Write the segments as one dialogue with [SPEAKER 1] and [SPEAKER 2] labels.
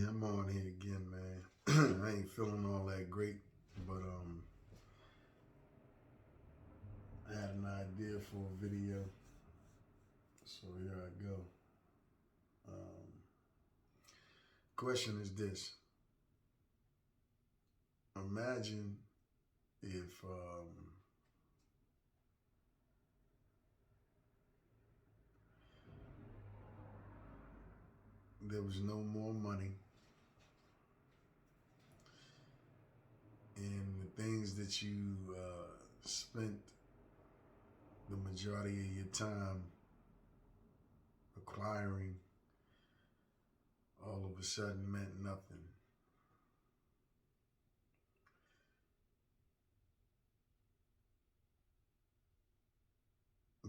[SPEAKER 1] Yeah, I'm on here again, man. I ain't feeling all that great, but I had an idea for a video, so here I go. Question is this: imagine if there was no more money, and the things that you spent the majority of your time acquiring all of a sudden meant nothing.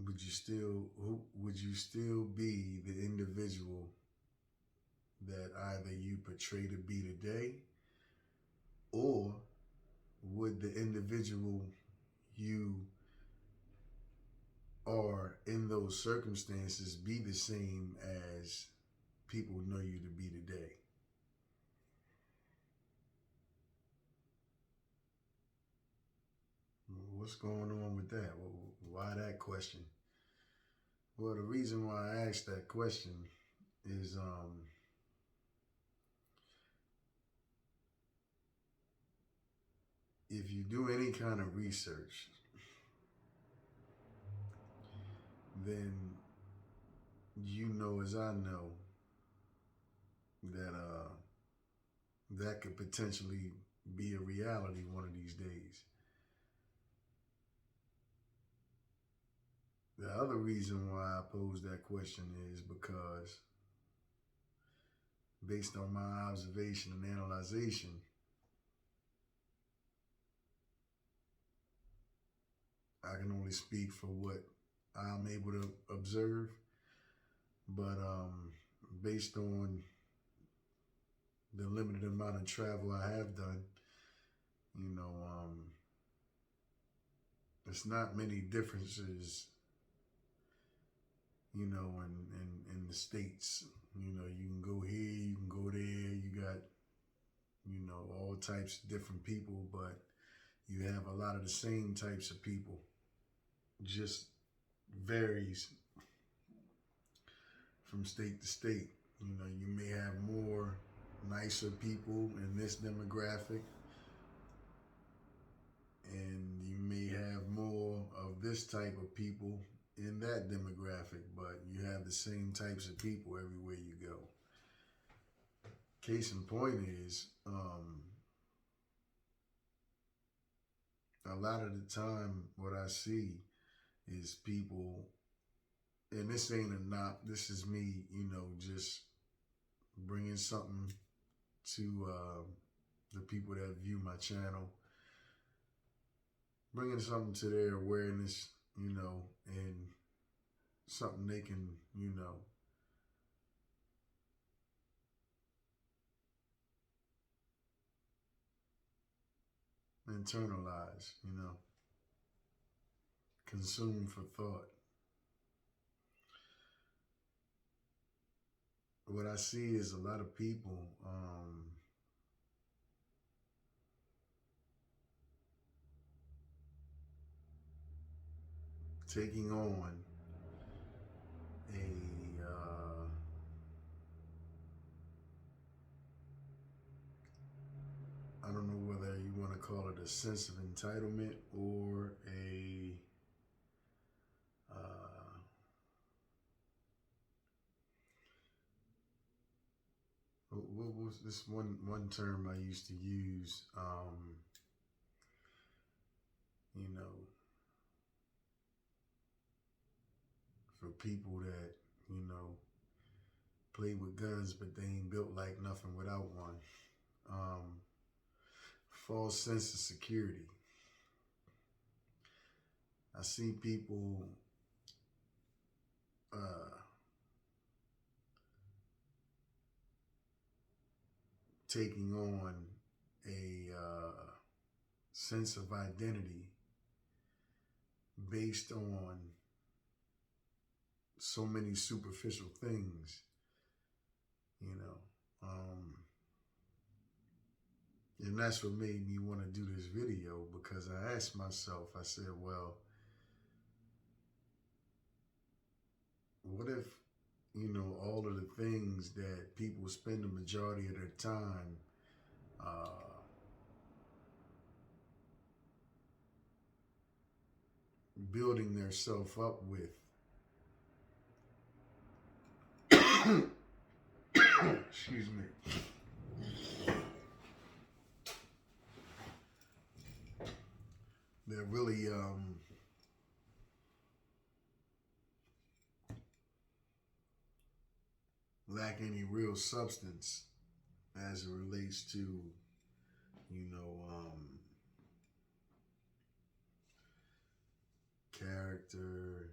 [SPEAKER 1] Would you still be the individual that either you portray to be today, or would the individual you are in those circumstances be the same as people know you to be today? What's going on with that? Why that question? Well, the reason why I asked that question is if you do any kind of research, then you know, as I know, that that could potentially be a reality one of these days. The other reason why I pose that question is because, based on my observation and analyzation, I can only speak for what I'm able to observe, but based on the limited amount of travel I have done, you know, it's not many differences, you know, in the States. You know, you can go here, you can go there, you got, you know, all types of different people, but you have a lot of the same types of people. Just varies from state to state. You know, you may have more nicer people in this demographic, and you may have more of this type of people in that demographic, but you have the same types of people everywhere you go. Case in point is, a lot of the time what I see is people, and this ain't a knock, this is me, you know, just bringing something to the people that view my channel, bringing something to their awareness, you know, and something they can, you know, internalize, you know, consume for thought. What I see is a lot of people taking on a I don't know whether you want to call it a sense of entitlement or a what was this one term I used to use? You know, for people that, you know, play with guns, but they ain't built like nothing without one. False sense of security. I see people taking on a sense of identity based on so many superficial things, you know. And that's what made me want to do this video, because I asked myself, I said, well, what if, all of the things that people spend the majority of their time building their self up with, excuse me, they're really lack any real substance as it relates to, you know, character,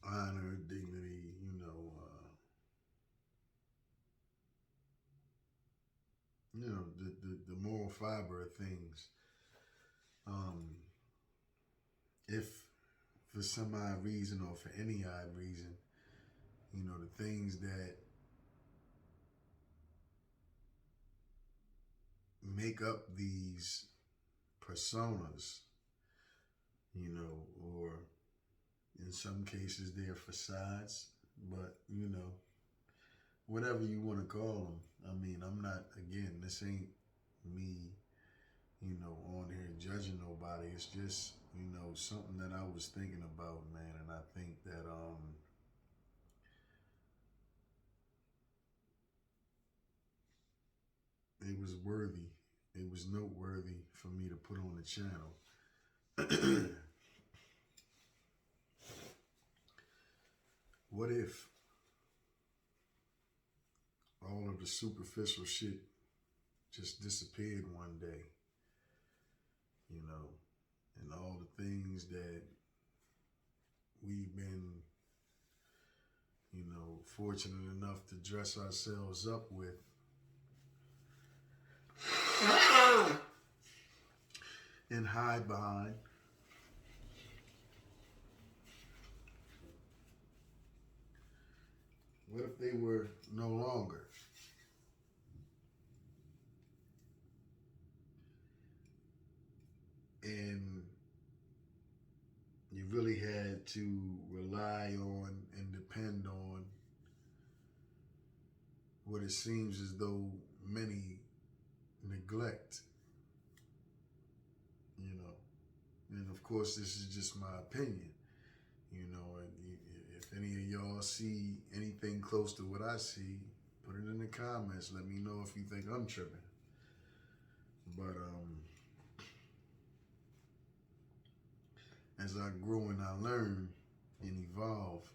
[SPEAKER 1] honor, dignity, the moral fiber of things. If for some odd reason or for any odd reason, the things that make up these personas, or in some cases they're facades, but whatever you want to call them. I mean, I'm not, again, this ain't me, on here judging nobody. It's just, something that I was thinking about, man, and I think that it was worthy. It was noteworthy for me to put on the channel. What if all of the superficial shit just disappeared one day? And all the things that we've been, fortunate enough to dress ourselves up with and hide behind. What if they were no longer? And you really had to rely on and depend on what it seems as though many neglect, And of course, this is just my opinion, and if any of y'all see anything close to what I see, put it in the comments. Let me know if you think I'm tripping. But as I grow and I learn and evolve,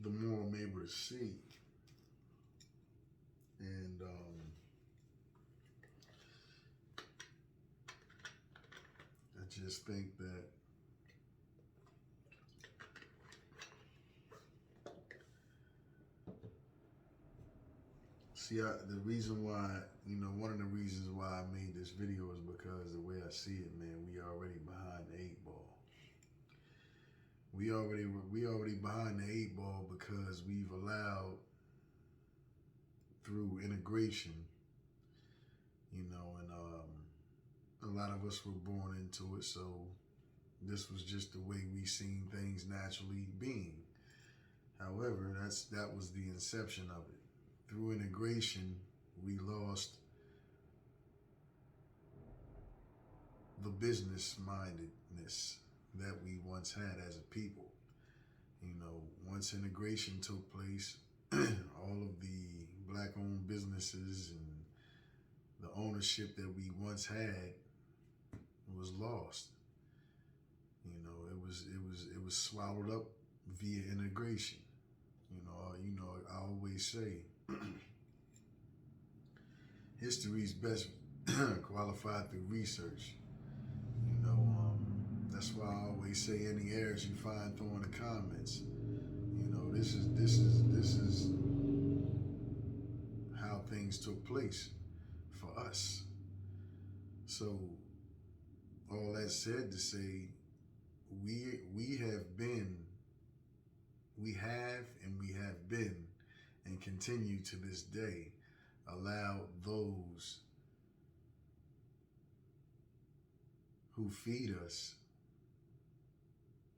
[SPEAKER 1] the more I'm able to see. And I just think that the reason why, one of the reasons why I made this video is because the way I see it, man, we already behind the 8 ball. We already behind the 8 ball because we've allowed, through integration, and a lot of us were born into it, so this was just the way we seen things naturally being. However, that was the inception of it. Through integration, we lost the business mindedness that we once had as a people. Once integration took place, all of the black-owned businesses and the ownership that we once had was lost. It was swallowed up via integration. I always say history's best qualified through research. That's why I always say any errors you find, throw in the comments. This is how things took place for us. So all that said to say, we have been, we have and we have been, and continue to this day, allow those who feed us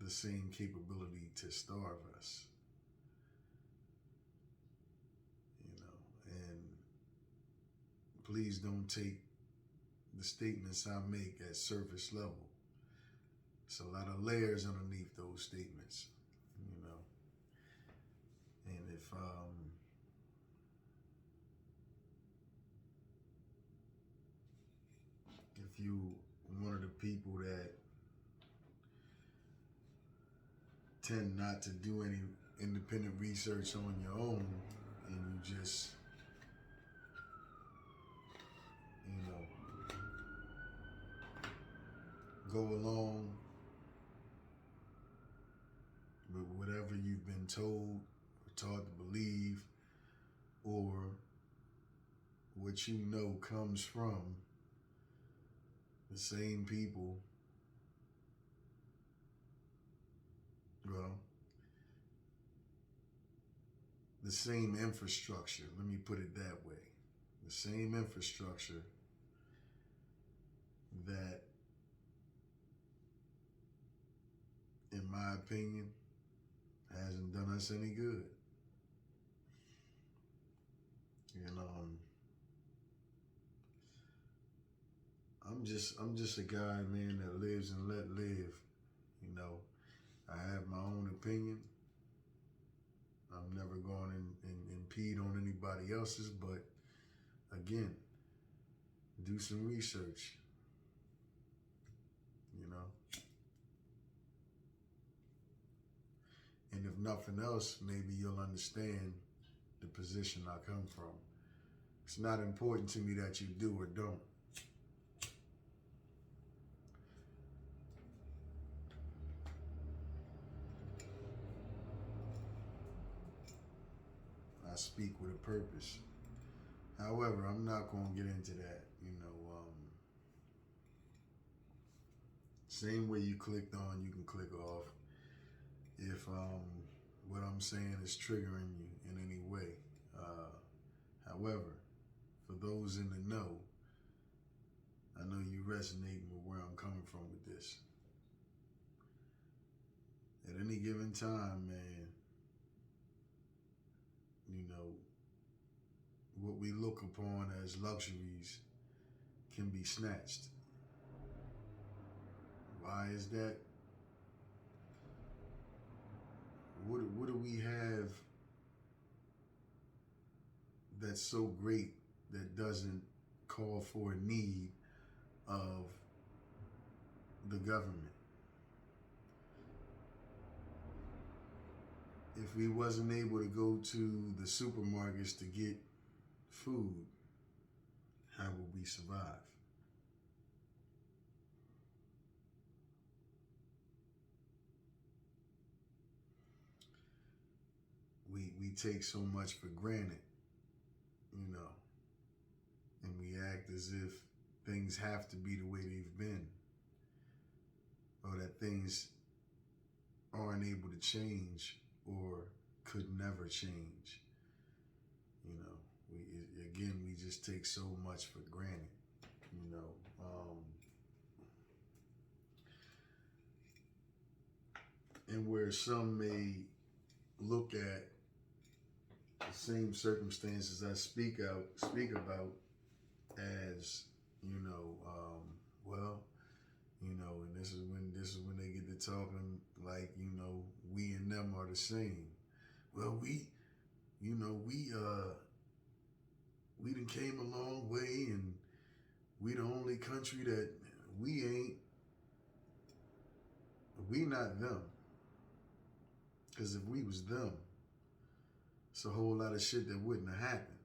[SPEAKER 1] the same capability to starve us. You know, and please don't take the statements I make at surface level. It's a lot of layers underneath those statements, you know. And if you one of the people that tend not to do any independent research on your own, and you just, you know, go along with whatever you've been told or taught to believe, or what you know comes from the same people, well, the same infrastructure, let me put it that way. The same infrastructure that, in my opinion, hasn't done us any good. And I'm just a guy, man, that lives and let live. You know, I have my own opinion. I'm never going and impede on anybody else's, but again, do some research. You know, and if nothing else, maybe you'll understand the position I come from. It's not important to me that you do or don't. I speak with a purpose. However, I'm not going to get into that. You know, same way you clicked on, you can click off. If what I'm saying is triggering you in any way. However, for those in the know, I know you resonating with where I'm coming from with this. At any given time, man, you know, what we look upon as luxuries can be snatched. Why is that? What do we have that's so great that doesn't call for a need of the government? If we wasn't able to go to the supermarkets to get food, how would we survive? We take so much for granted, you know, and we act as if things have to be the way they've been, or that things aren't able to change or could never change. You know, we just take so much for granted, you know. And where some may look at the same circumstances I speak about as, you know, well, you know, and this is when they get to talking like, you know, we and them are the same. Well, we done came a long way, and we the only country that we not them. Because if we was them, it's a whole lot of shit that wouldn't have happened.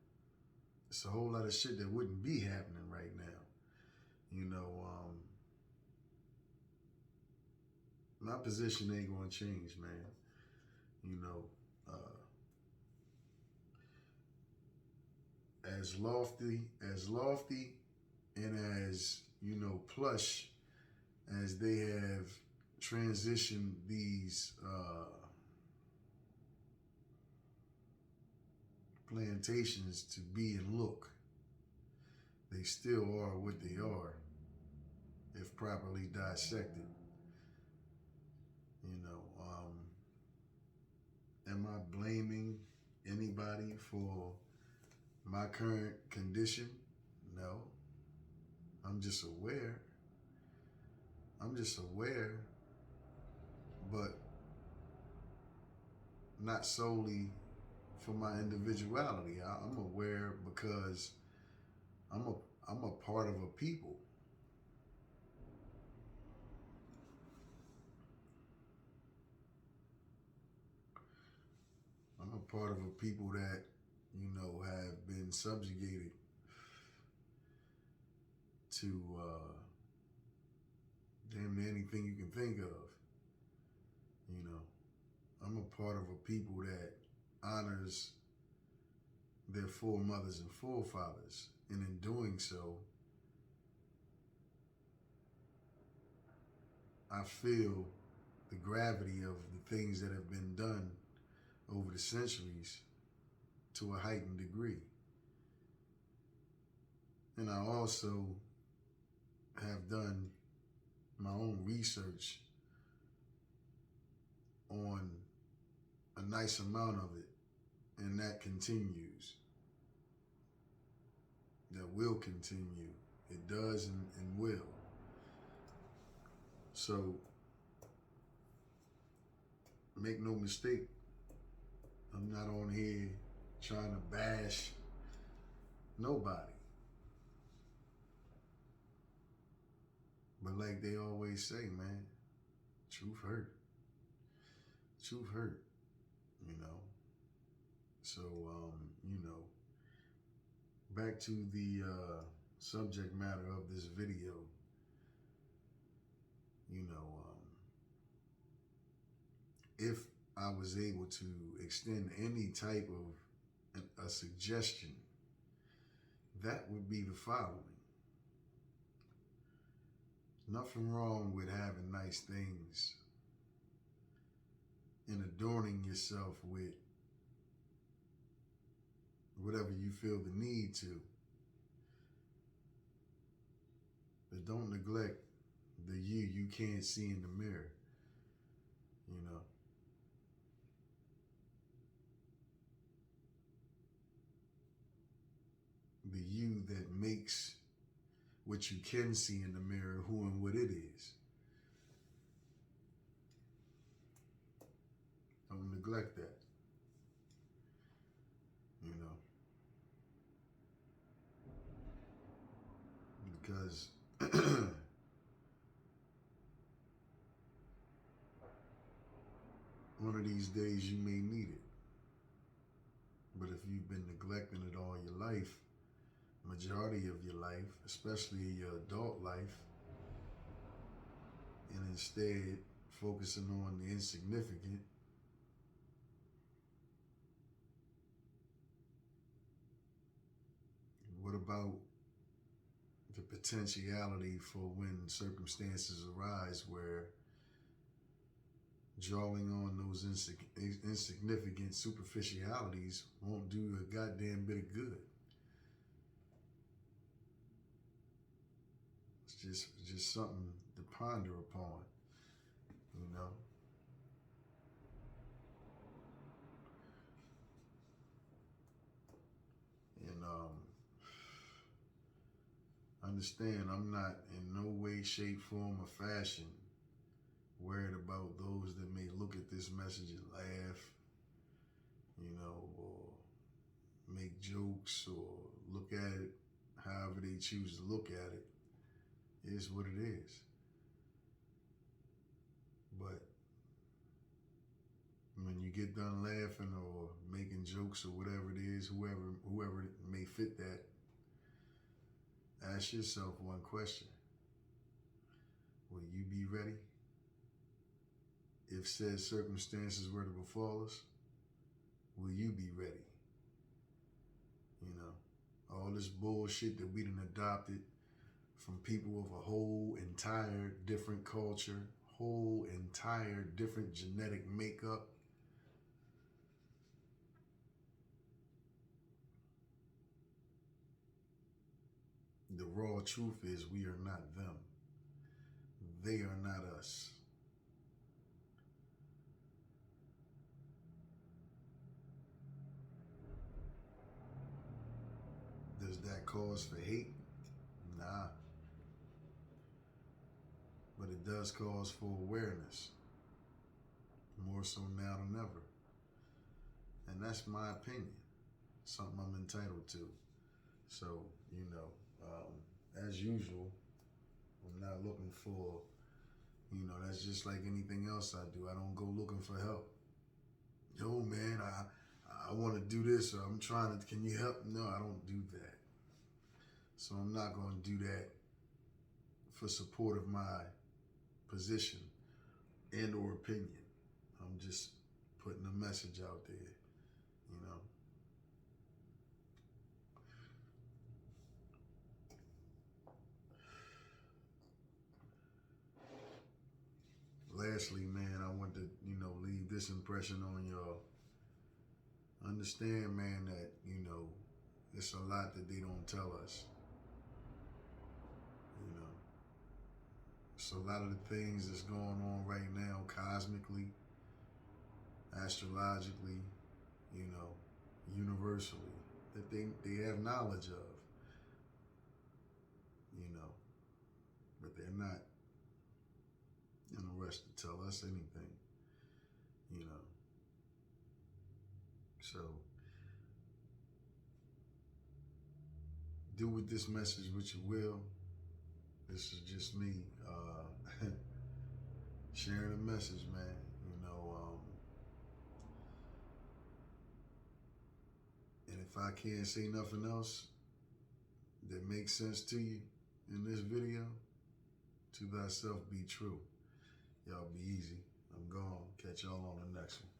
[SPEAKER 1] It's a whole lot of shit that wouldn't be happening right now. You know, my position ain't gonna change, man. You know, as lofty and as, you know, plush as they have transitioned these plantations to be and look, they still are what they are if properly dissected. You know, am I blaming anybody for my current condition? No. I'm just aware. But not solely for my individuality. I'm aware because I'm a part of a people. I'm a part of a people that, you know, have been subjugated to damn near anything you can think of. You know, I'm a part of a people that honors their foremothers and forefathers. And in doing so, I feel the gravity of the things that have been done over the centuries to a heightened degree. And I also have done my own research on a nice amount of it, and that continues. That will continue. It does and will. So, make no mistake, I'm not on here trying to bash nobody. But like they always say, man, truth hurt. Truth hurt, you know. So, you know, back to the subject matter of this video. You know, if I was able to extend any type of a suggestion, that would be the following. Nothing wrong with having nice things and adorning yourself with whatever you feel the need to. But don't neglect the you can't see in the mirror, you know. The you that makes what you can see in the mirror who and what it is. Don't neglect that, you know. Because one of these days you may need it. But if you've been neglecting it all your life, majority of your life, especially your adult life, and instead focusing on the insignificant, what about the potentiality for when circumstances arise where drawing on those insignificant superficialities won't do a goddamn bit of good? It's just something to ponder upon, you know. And understand, I'm not in no way, shape, form, or fashion worried about those that may look at this message and laugh, you know, or make jokes or look at it however they choose to look at it. It is what it is. But when you get done laughing or making jokes or whatever it is, whoever may fit that, ask yourself one question. Will you be ready if said circumstances were to befall us? Will you be ready? You know, all this bullshit that we done adopted from people of a whole entire different culture, whole entire different genetic makeup. The raw truth is we are not them. They are not us. Does that cause for hate? Nah. But it does cause for awareness. More so now than ever. And that's my opinion. Something I'm entitled to. So, as usual, I'm not looking for, that's just like anything else I do. I don't go looking for help. Yo, man, I want to do this, or I'm trying to, can you help? No, I don't do that. So I'm not going to do that for support of my position and or opinion. I'm just putting a message out there, Lastly, man, I want to, leave this impression on y'all. Understand, man, that, it's a lot that they don't tell us. It's a lot of the things that's going on right now, cosmically, astrologically, universally, that they have knowledge of, but they're not in a rush to tell us anything, So do with this message what you will. This is just me sharing a message, man. And if I can't say nothing else that makes sense to you in this video, to thyself be true. Y'all be easy. I'm gone. Catch y'all on the next one.